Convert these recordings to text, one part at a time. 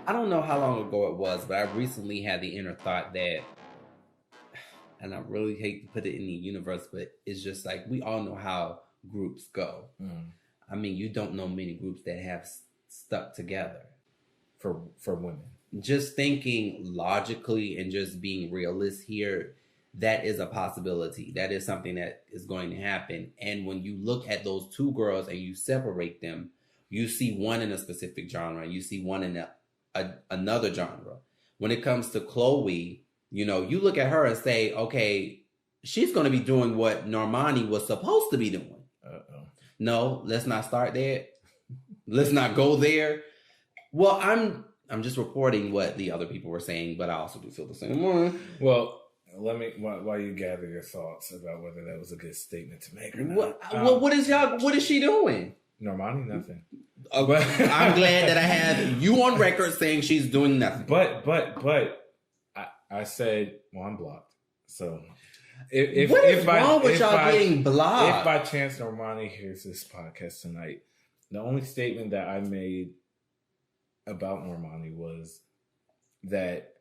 I don't know how long ago it was, but I recently had the inner thought that, and I really hate to put it in the universe, but it's just like we all know how groups go. I mean, you don't know many groups that have stuck together. For women. Just thinking logically and just being realist here, that is a possibility. That is something that is going to happen. And when you look at those two girls and you separate them, you see one in a specific genre, you see one in another genre. When it comes to Chloe, you know, you look at her and say, okay, she's going to be doing what Normani was supposed to be doing. Uh-oh. No, let's not start there. Let's not go there. Well, I'm just reporting what the other people were saying, but I also do feel the same way. Well, let me, while you gather your thoughts about whether that was a good statement to make or not. What is she doing? Normani, nothing. I'm glad that I have you on record saying she's doing nothing. But I said, well, I'm blocked. So what is wrong with y'all getting blocked? If by chance Normani hears this podcast tonight, the only statement that I made about Normani was that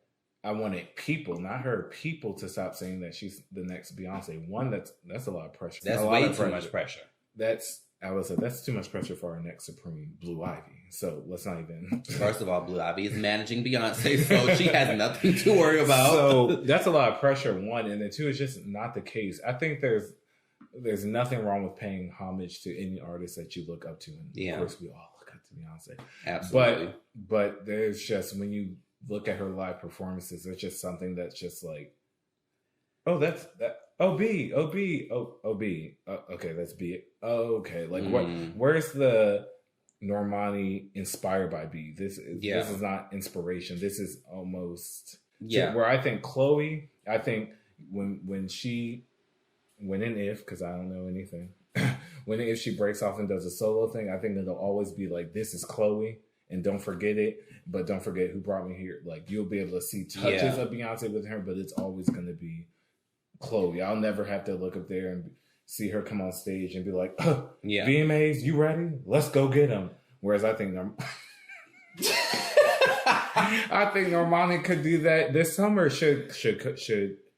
I wanted people, not her, people to stop saying that she's the next Beyonce. One, that's a lot of pressure. That's way too much pressure. That's too much pressure for our next Supreme, Blue Ivy. So let's not even. First of all, Blue Ivy is managing Beyonce, so she has nothing to worry about. So that's a lot of pressure, one. And then two, it's just not the case. I think there's nothing wrong with paying homage to any artist that you look up to. And of course, we all look up to Beyonce. Absolutely. But there's just, when you look at her live performances, there's just something that's just like, oh, that's that. B. Okay, that's B. Okay, like what? Where's the Normani inspired by B? This is not inspiration. This is almost where I think Chloe. I think when and if, because I don't know anything, if she breaks off and does a solo thing, I think it'll always be like, this is Chloe, and don't forget it. But don't forget who brought me here. Like, you'll be able to see touches of Beyonce with her, but it's always going to be Chloe. I'll never have to look up there and see her come on stage and be like, VMAs, you ready? Let's go get them. Whereas I think Normani could do that this summer. Should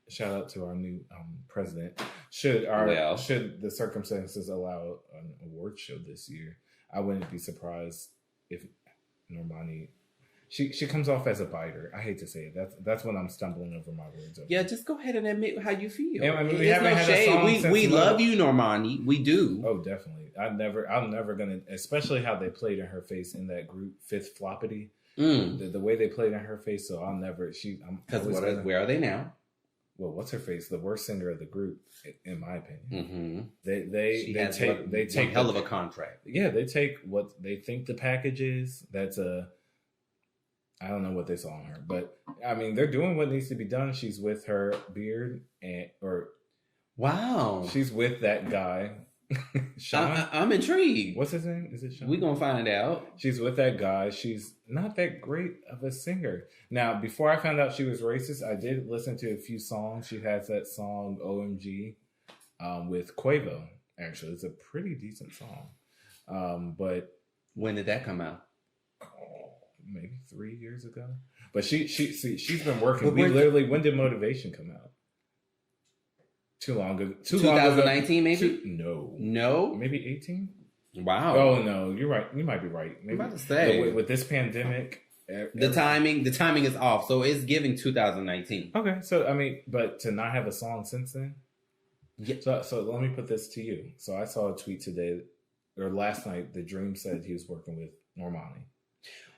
shout out to our new president. Should the circumstances allow an award show this year, I wouldn't be surprised if Normani. She comes off as a biter. I hate to say it. That's when I'm stumbling over my words. Yeah, just go ahead and admit how you feel. Yeah, I mean, we haven't had a song since we love you, Normani. We do. Oh, definitely. I'm never gonna, especially how they played in her face in that group Fifth Floppity. The way they played in her face. So I'll never. Because where are they now? Well, what's her face? The worst singer of the group, in my opinion. Mm-hmm. They take hell of a contract. Yeah, they take what they think the package is. That's I don't know what they saw on her, but I mean, they're doing what needs to be done. She's with her beard wow, she's with that guy. Sean? I'm intrigued. What's his name? Is it Sean? We're gonna find out. She's with that guy. She's not that great of a singer. Now, before I found out she was racist, I did listen to a few songs. She has that song OMG with Quavo. Actually, it's a pretty decent song. But when did that come out? Maybe 3 years ago. But she's been working. When did Motivation come out? Too long ago. 2019, maybe? No. Maybe 18? Wow. Oh, no. You're right. You might be right. Maybe. I'm about to say. With this pandemic. The timing is off. So it's giving 2019. Okay. So, I mean, but to not have a song since then? Yeah. So let me put this to you. So I saw a tweet today, or last night, The Dream said he was working with Normani.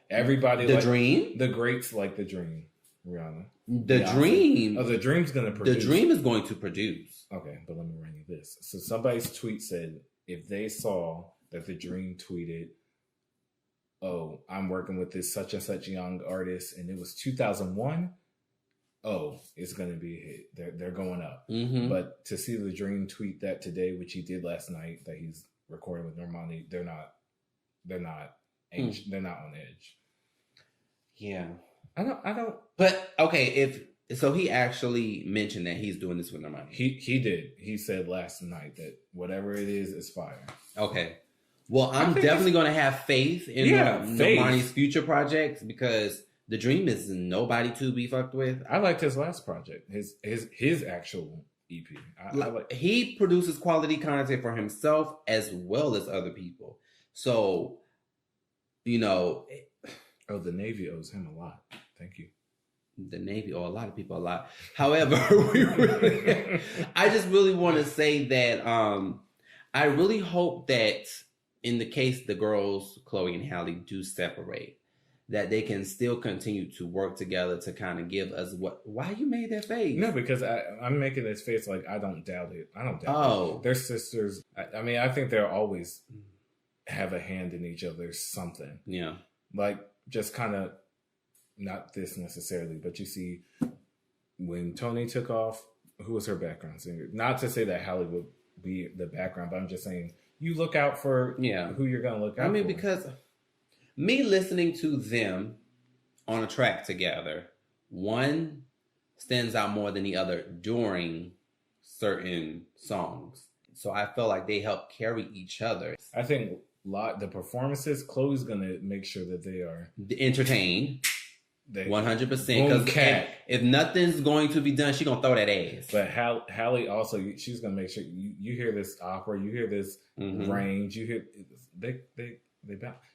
Everybody The Dream? The greats like The Dream. Rihanna. The Dream. Oh, The Dream's going to produce. The Dream is going to produce. Okay, but let me run you this. So somebody's tweet said if they saw that The Dream tweeted, "Oh, I'm working with this such and such young artist," and it was 2001. Oh, it's going to be a hit. They're going up. Mm-hmm. But to see The Dream tweet that today, which he did last night, that he's recording with Normani, they're not on edge. Yeah. I don't. But okay, so he actually mentioned that he's doing this with Normani. He did. He said last night that whatever it is fire. Okay. Well, I'm definitely going to have faith in Normani's future projects because The Dream is nobody to be fucked with. I liked his last project, his actual EP. He produces quality content for himself as well as other people. So, you know. Oh, the Navy owes him a lot. Thank you. The Navy owe a lot of people a lot. However, I just really want to say that I really hope that in the case the girls, Chloe and Halle, do separate, that they can still continue to work together to kind of give us why you made that face? No, because I'm making this face like I don't doubt it. I don't doubt it. They're sisters. I mean, I think they'll always have a hand in each other's something. Yeah. Like, just kind of, not this necessarily, but you see when Tony took off, who was her background singer? Not to say that Halle would be the background, but I'm just saying you look out for who you're going to look out for. I mean, because me listening to them on a track together, one stands out more than the other during certain songs. So I feel like they help carry each other. I think the performances, Chloe's going to make sure that they are entertained. 100%. Because if nothing's going to be done, she's going to throw that ass. But Halle also, she's going to make sure you hear this opera, you hear this range, you hear they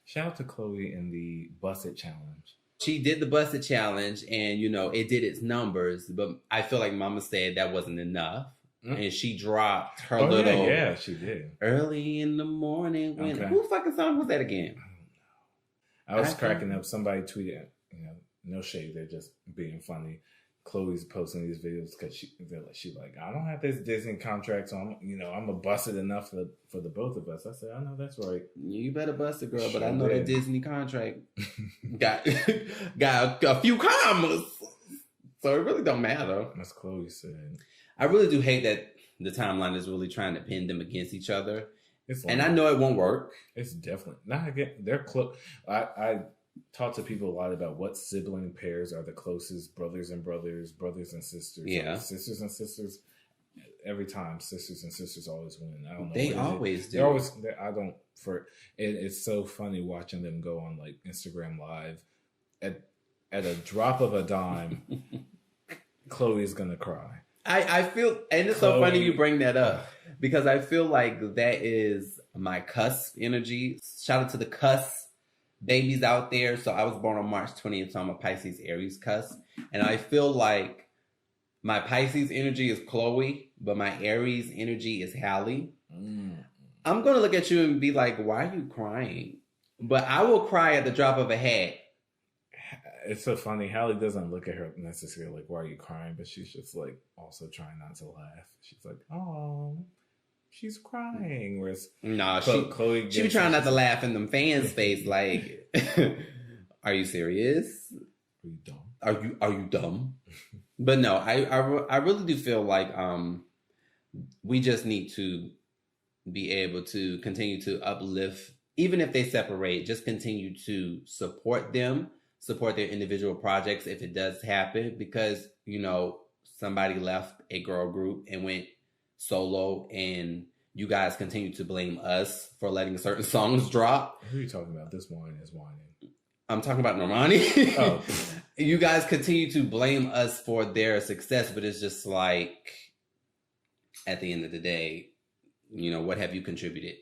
shout out to Chloe in the Busted Challenge. She did the Busted Challenge, and it did its numbers, but I feel like Mama said that wasn't enough. And she dropped her little. Yeah, she did. Early in the morning. Who fucking song was that again? I don't know. I was cracking up. Somebody tweeted, no shade, they're just being funny. Chloe's posting these videos because she's like, I don't have this Disney contract, so I'm a busted enough for the both of us. I said, I know that's right. You better bust it, girl, but I know that Disney contract got a few commas, so it really don't matter. As Chloe said. I really do hate that the timeline is really trying to pin them against each other. And I know it won't work. It's definitely not again. They're close. I talk to people a lot about what sibling pairs are the closest, brothers and sisters. Yeah. Sisters and sisters. Every time, sisters and sisters always win. I don't know. They always do. They're always. It's so funny watching them go on like Instagram Live. At a drop of a dime, Chloe's gonna cry. I feel, and it's so funny you bring that up, because I feel like that is my cusp energy. Shout out to the cusp babies out there. So I was born on March 20th, so I'm a Pisces Aries cusp. And I feel like my Pisces energy is Chloe, but my Aries energy is Halle. I'm going to look at you and be like, why are you crying? But I will cry at the drop of a hat. It's so funny. Halle doesn't look at her necessarily like, why are you crying? But she's just like also trying not to laugh. She's like, oh, she's crying. Whereas Chloe she be trying not to laugh in them fans' face. Like, are you serious? Are you dumb? Are you dumb? But no, I really do feel like we just need to be able to continue to uplift, even if they separate. Just continue to support them. Support their individual projects if it does happen, because somebody left a girl group and went solo, and you guys continue to blame us for letting certain songs drop. Who are you talking about? This wine is whining. I'm talking about Normani. Oh. You guys continue to blame us for their success, but it's just like, at the end of the day, what have you contributed?